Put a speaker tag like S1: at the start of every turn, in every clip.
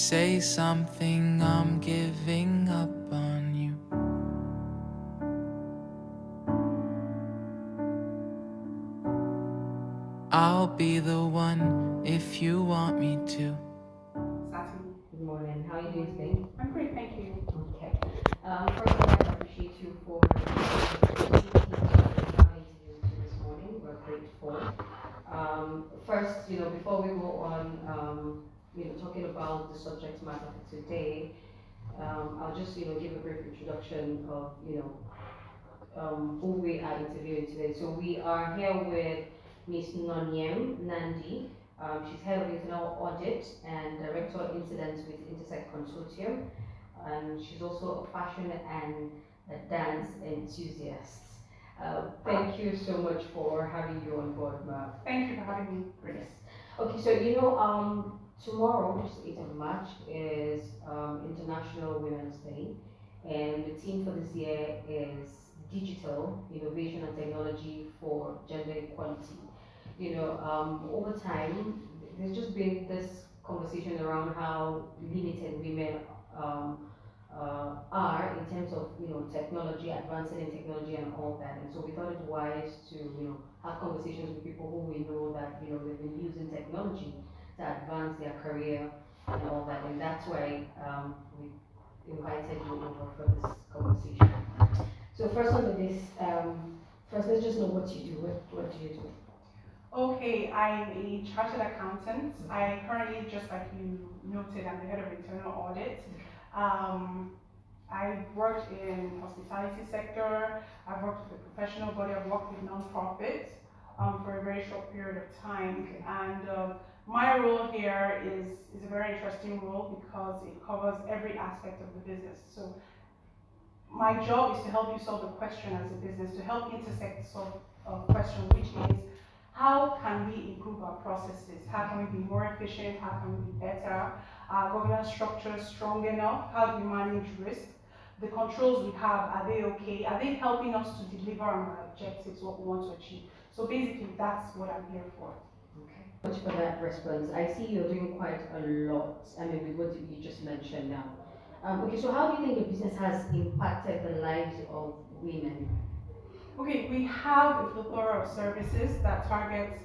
S1: Say something, I'm giving up on you. I'll be the one if you want me to.
S2: Good morning. How are you doing today?
S3: I'm great, thank you.
S2: Okay. First of all, I appreciate you for coming to this morning. We're grateful. First, before we go on, talking about the subject matter for today, I'll just, give a brief introduction of, who we are interviewing today. So we are here with Ms. Nonyem Nandi. She's head of internal audit and director of incidents with Intersect Consortium. And she's also a fashion and a dance enthusiast. Thank you so much for having you on board, Ma.
S3: Thank you for having me.
S2: Yes. Okay, so tomorrow, which is 8th of March, is International Women's Day, and the theme for this year is Digital Innovation and Technology for Gender Equality. Over time, there's just been this conversation around how limited women are in terms of technology, advancing in technology and all that. And so we thought it wise to have conversations with people who we know that they've been using technology to advance their career and all that. And that's why we invited you over for this conversation. So first on this, first let's just know what you do. What do you do?
S3: Okay, I'm a chartered accountant. I currently, just like you noted, I'm the head of internal audit. I worked in hospitality sector. I've worked with a professional body. I've worked with non-profits for a very short period of time. And my role here is a very interesting role because it covers every aspect of the business. So my job is to help you solve a question as a business, to help Intersect solve a question, which is how can we improve our processes? How can we be more efficient? How can we be better? Our governance structure strong enough? How do we manage risk? The controls we have, are they okay? Are they helping us to deliver on our objectives, what we want to achieve? So basically, that's what I'm here for.
S2: Okay. Much for that response. I see you're doing quite a lot. I mean, with what you just mentioned now. Okay, so how do you think your business has impacted the lives of women?
S3: Okay, we have a plethora of services that target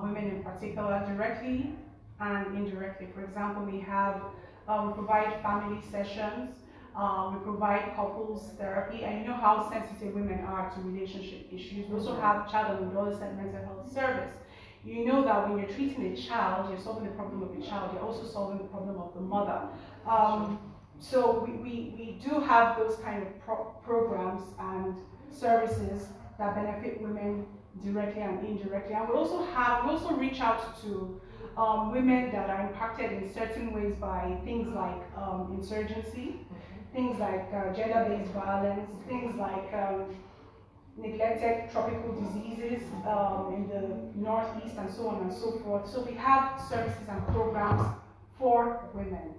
S3: women in particular directly and indirectly. For example, we provide family sessions, we provide couples therapy, and you know how sensitive women are to relationship issues. We also have child and adolescent mental health service. You know that when you're treating a child, you're solving the problem of the child, you're also solving the problem of the mother. So we do have those kind of programs and services that benefit women directly and indirectly. And we also reach out to women that are impacted in certain ways by things like insurgency, things like gender-based violence, things like neglected tropical diseases in the Northeast and so on and so forth. So we have services and programs for women.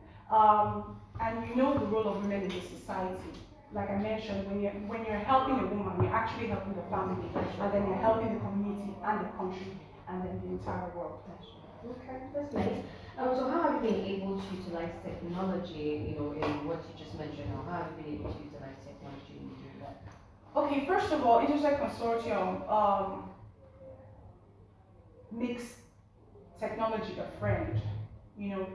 S3: And you know the role of women in the society. Like I mentioned, when you're helping a woman, you're actually helping the family, and then you're helping the community and the country, and then the entire world.
S2: Okay, that's nice. So how have you been able to utilize technology, in what you just mentioned now? How have you been able to utilize technology in doing that?
S3: Okay, first of all, Intersect Consortium makes technology a friend. You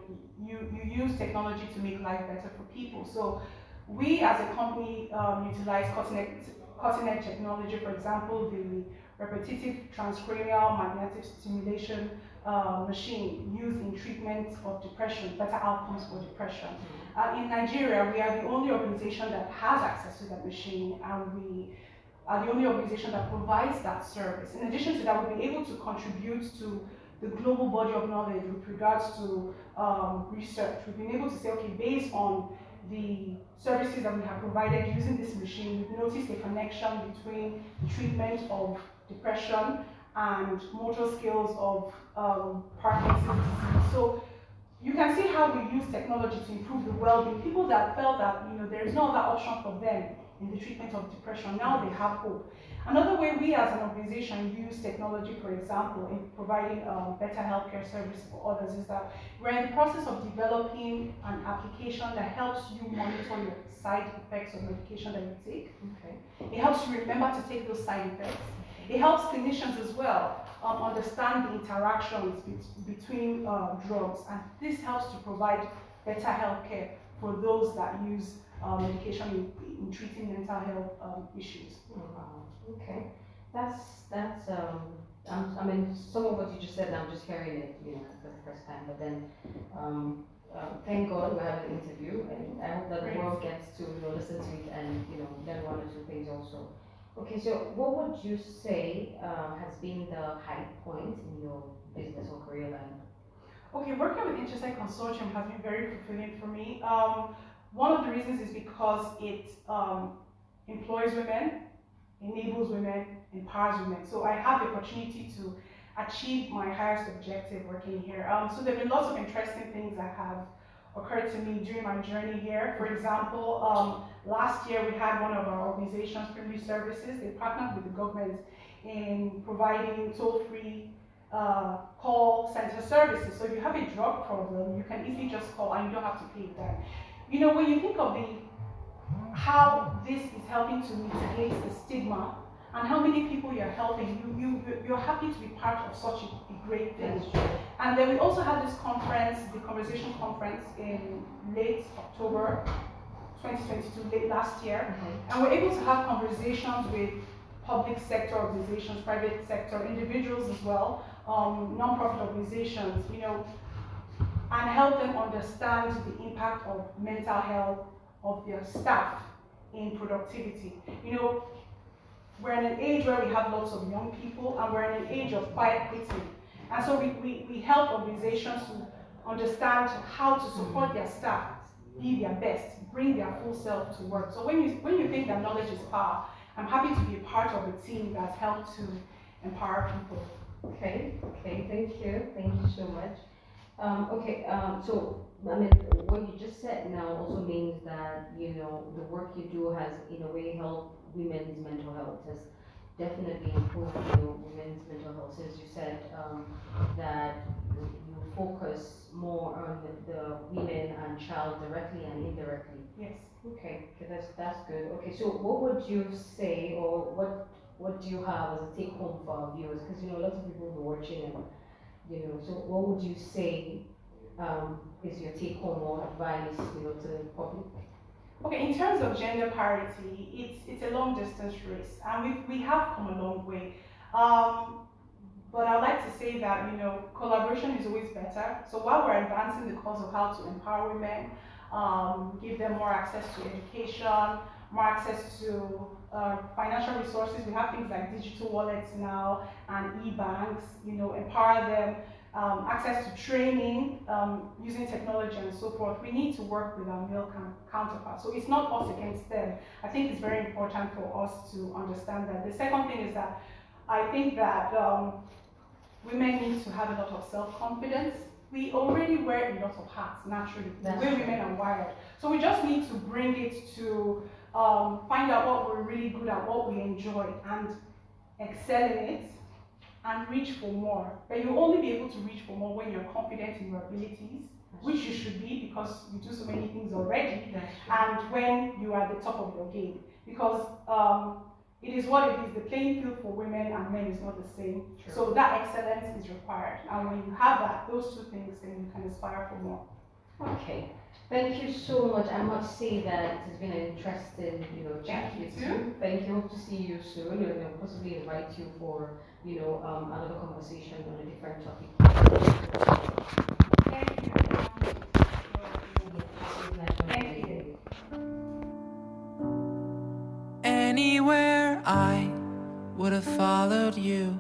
S3: use technology to make life better for people. So we as a company utilize cutting-edge technology. For example, the repetitive transcranial magnetic stimulation machine used in treatment of depression, better outcomes for depression. In Nigeria, we are the only organization that has access to that machine, and we are the only organization that provides that service. In addition to that, we've been able to contribute to the global body of knowledge with regards to research. We've been able to say, okay, based on the services that we have provided using this machine, we've noticed a connection between the treatment of depression and motor skills of Parkinson's disease. So you can see how we use technology to improve the well-being. People that felt that there is no other option for them in the treatment of depression, now they have hope. Another way we as an organization use technology, for example, in providing better healthcare service for others is that we're in the process of developing an application that helps you monitor your side effects of medication that you take. Okay. It helps you remember to take those side effects. It helps clinicians as well understand the interactions between drugs, and this helps to provide better healthcare for those that use medication in treating mental health issues.
S2: Oh, wow. Okay, that's I mean, some of what you just said, I'm just hearing it, for the first time. But then, thank God we have an interview, and I hope that the world gets to listen to it and learn one or two things also. Okay, so what would you say has been the high point in your business or career life?
S3: Okay, working with Intersect Consortium has been very fulfilling for me. One of the reasons is because it employs women, enables women, empowers women. So I have the opportunity to achieve my highest objective working here. So there have been lots of interesting things that have occurred to me during my journey here. For example, last year we had one of our organizations, Privilege Services, they partnered with the government in providing toll-free call center services. So if you have a drug problem, you can easily just call and you don't have to pay that. When you think of how this is helping to mitigate the stigma and how many people you're helping, you're happy to be part of such a great thing. And then we also had this conference, the Conversation Conference in late October 2022, late last year. And we're able to have conversations with public sector organizations, private sector, individuals as well, non-profit organizations, and help them understand the impact of mental health of their staff in productivity. We're in an age where we have lots of young people, and we're in an age of quiet quitting. And so we help organizations to understand how to support their staff, be their best, bring their full self to work. So when you think that knowledge is power, I'm happy to be a part of a team that's helped to empower people.
S2: Okay, thank you so much. So I mean, what you just said now also means that the work you do has in a way helped women's mental health, has definitely improved women's mental health, since you said that you focus more on the women and child directly and indirectly.
S3: Yes.
S2: Okay, that's good. Okay, so what would you say, or what do you have as a take home for our viewers? Because lots of people will be watching, and so what would you say is your take home or advice to the public?
S3: Okay, in terms of gender parity, it's a long distance race, and we have come a long way. But I'd like to say that collaboration is always better. So while we're advancing the cause of how to empower women, give them more access to education, more access to financial resources. We have things like digital wallets now and e-banks, empower them, access to training using technology and so forth. We need to work with our male counterparts. So it's not us against them. I think it's very important for us to understand that. The second thing is that I think that women need to have a lot of self-confidence. We already wear a lot of hats naturally, the way women are wired. So we just need to bring it to find out what we're really good at, what we enjoy, and excel in it, and reach for more. But you'll only be able to reach for more when you're confident in your abilities, which you should be because you do so many things already, and when you are at the top of your game. Because it is what it is. The playing field for women and men is not the same. True. So that excellence is required. And when you have that, those two things, then you can aspire for more.
S2: Okay. Thank you so much. I must say that it has been an interesting, chat with you. Thank you. Hope to see you soon. We'll possibly invite you for, another conversation on a different topic.
S3: Thank you. Thank you.
S1: Anywhere I would have followed you.